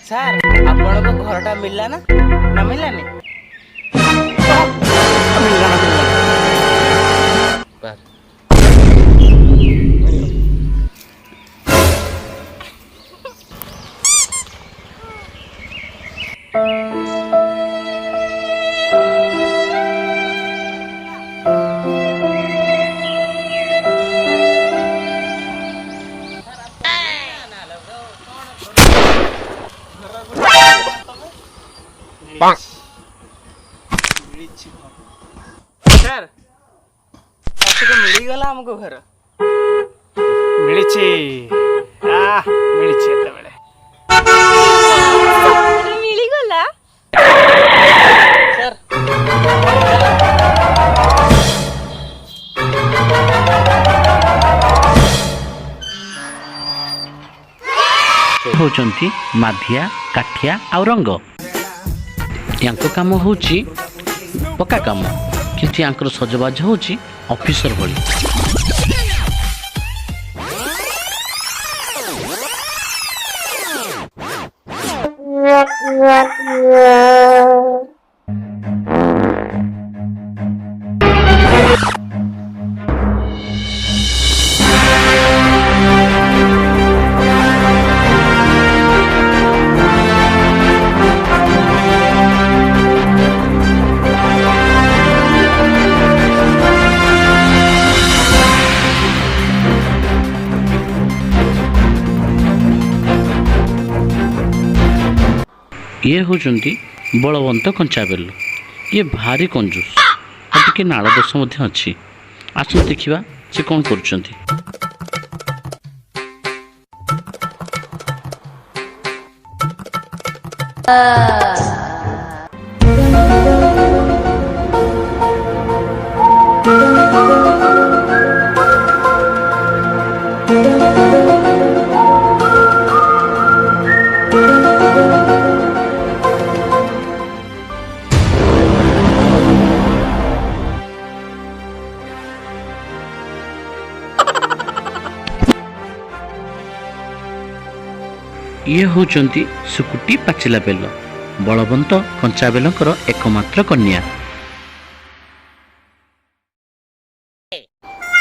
Sir ଆପଣଙ୍କ ଘରଟା ମିଳିଲା ନା ନା ମିଳିଲାନି? ସାର୍ ମିଳିଗଲା ଆମକୁ ଘର ମିଳିଛି ମିଳିଛି ଏତେବେଳେ ମିଳିଗଲା ସାର୍ ହଉଛନ୍ତି ମାଧିଆ କାଠିଆ ଆଉ ରଙ୍ଗ। ୟାଙ୍କ କାମ ହଉଛି ପକ୍କା କାମ, କିନ୍ତୁ ୟାଙ୍କର ସଜବାଜ ହଉଛି ଅଫିସର ଭଳି। ଇଏ ହେଉଛନ୍ତି ବଳବନ୍ତ କଞ୍ଚାବେଲ। ଇଏ ଭାରି କଞ୍ଜୁସ ଆଉ ଟିକେ ନାଳ ଦୋଷ ମଧ୍ୟ ଅଛି। ଆସନ୍ତୁ ଦେଖିବା ସେ କ'ଣ କରୁଛନ୍ତି। ଇଏ ହେଉଛନ୍ତି ସୁକୁଟି ପାଚିଲା ବେଲ, ବଳବନ୍ତ କଞ୍ଚାବେଲଙ୍କର ଏକମାତ୍ର କନ୍ୟା।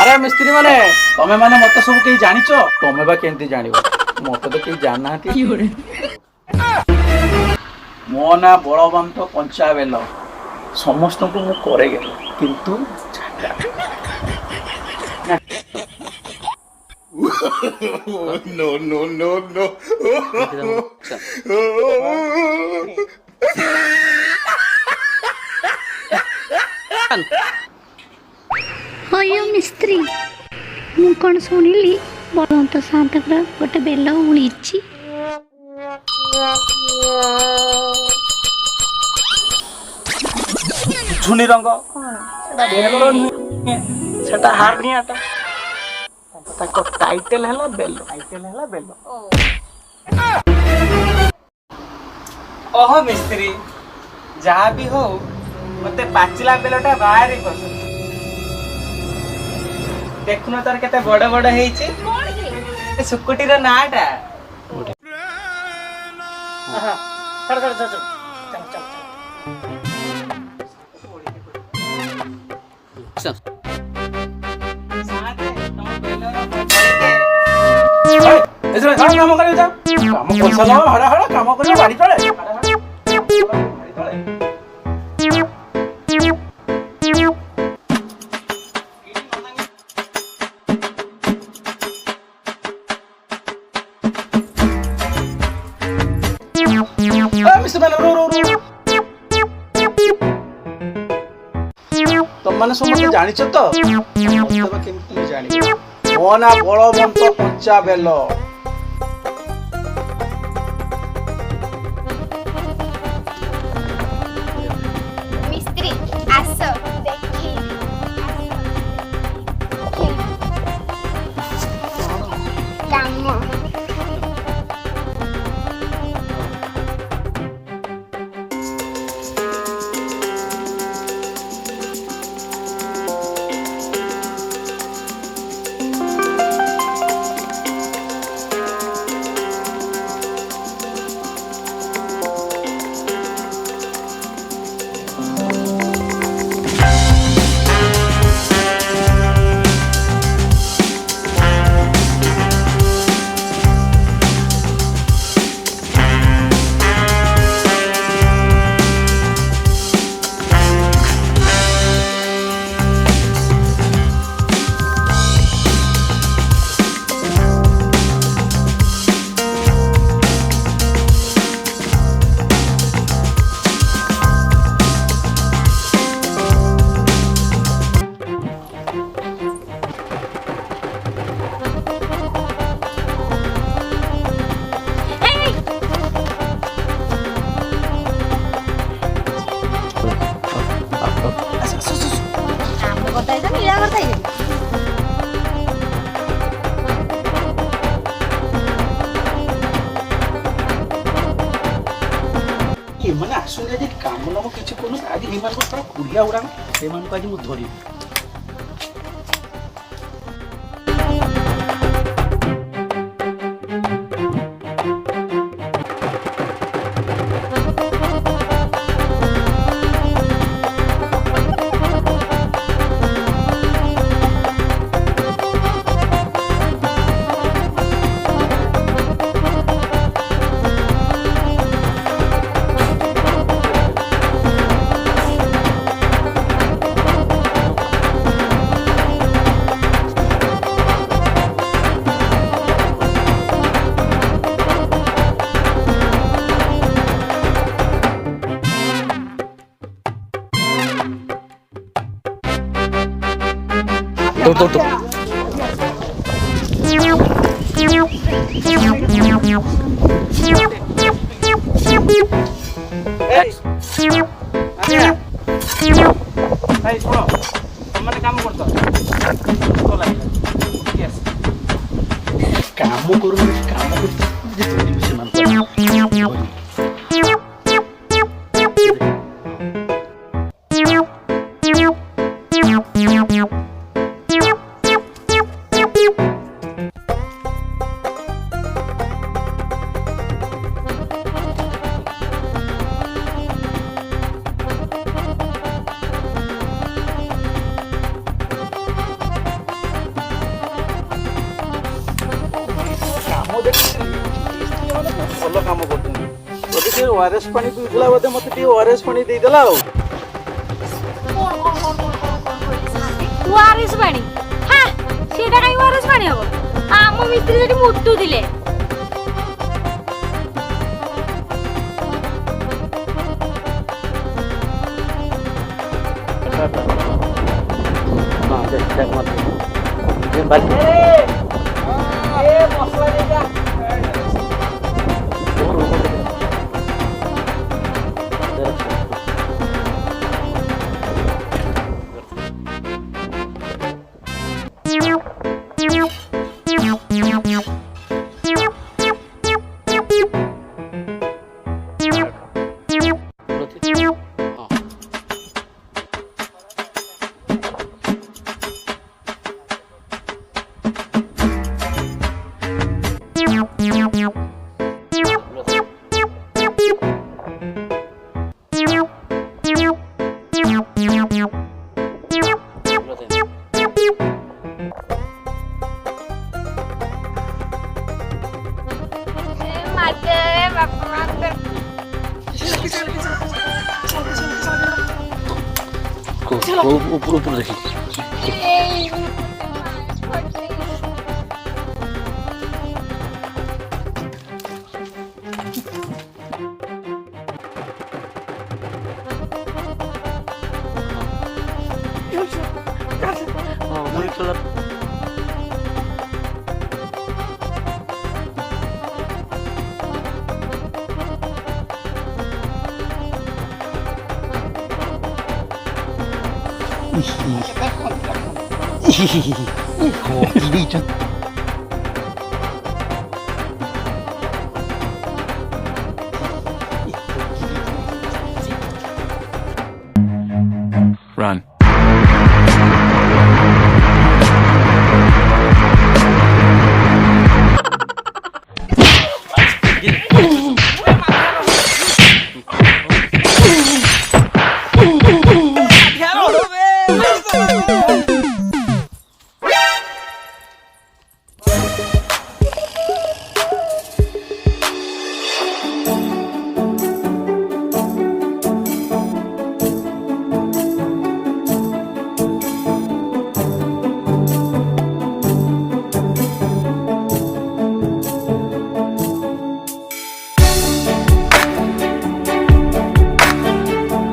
ଆରେ ମିସ୍ତ୍ରୀ ମାନେ ତମେ ମାନେ ମତେ ସବୁ କେହି ଜାଣିଛ? ତମେ ବା କେମିତି ଜାଣିବ? ମତେ ତ କେହି ଜାଣିନାହାନ୍ତି। ମୋ ନାଁ ବଳବନ୍ତ କଞ୍ଚାବେଲ। ସମସ୍ତଙ୍କୁ ମୁଁ କରେ ଗେଲ, କିନ୍ତୁ No, no, no, no. ହୟ ମିସ୍ତ୍ରୀ, ମୁଁ କ'ଣ ଶୁଣିଲି ବଳବନ୍ତ ସାଆନ୍ତଙ୍କର ଗୋଟେ ବେଲ ଉଳିଛି। ଝୁନି ରଙ୍ଗ ସେଟା ହାର୍ନିଆଟା, ତାଙ୍କ ଟାଇଟେଲ ହେଲା ବେଲ। ଓହୋ ମିସ୍ତ୍ରୀ, ଯାହା ବି ହଉ ମତେ ପାଚିଲା ବେଲଟା ଭାରି ପସନ୍ଦ। ଦେଖୁନ ତାର କେତେ ବଡ ବଡ ହେଇଛି। ସୁକୁଟିର ନାଁଟା। କାମ କରିବା କାମ କରିସାରିଲା ହଡ଼ା ହଡ଼ା କାମ କରିବା ବାড়ি ତଳେ। ତମମାନେ ସମସ୍ତେ ଜାଣିଛ ତ? କେମିତି ଜାଣିବ? ମୋ ନାଁ ବଳବନ୍ତ କଞ୍ଚାବେଲ। ମିସ୍ତ୍ରୀ ଆସ ଦେଖି କାମ। ଏମାନେ ଆସୁନି ଆଜି କାମ ଦାମ କିଛି କରୁନି ଆଜି ଏମାନଙ୍କୁ ପୁରା କୁଡ଼ିଆ ଗୁଡ଼ାକ ସେମାନଙ୍କୁ ଆଜି ମୁଁ ଧରିବି। तो ଭାଇ ଶୁଣ ତମମାନେ କାମ କରୁଛ କାମ କରୁନି କାମ ସେମାନଙ୍କୁ ଭଲ କାମ କରୁଛନ୍ତି ଯଦି ସେ ଓଆରଏସ୍ ପାଣି ପିଉଥିଲା ବୋଧେ ମୋତେ ଟିକେ ଓଆରଏସ୍ ପାଣି ଦେଇଦେଲା ଆଉ ওয়ারেস পানি হ্যাঁ সেটা কাই ওয়ারেস পানি হবো আম মিস্ত্রি যেটি মুটু দিলে ହଁ ଦେଖ ମୋତେ ବାଲ୍ଟି ମସଲା ଦେଇଯା মাতে বাপা মাতে ऊपर देखी Run.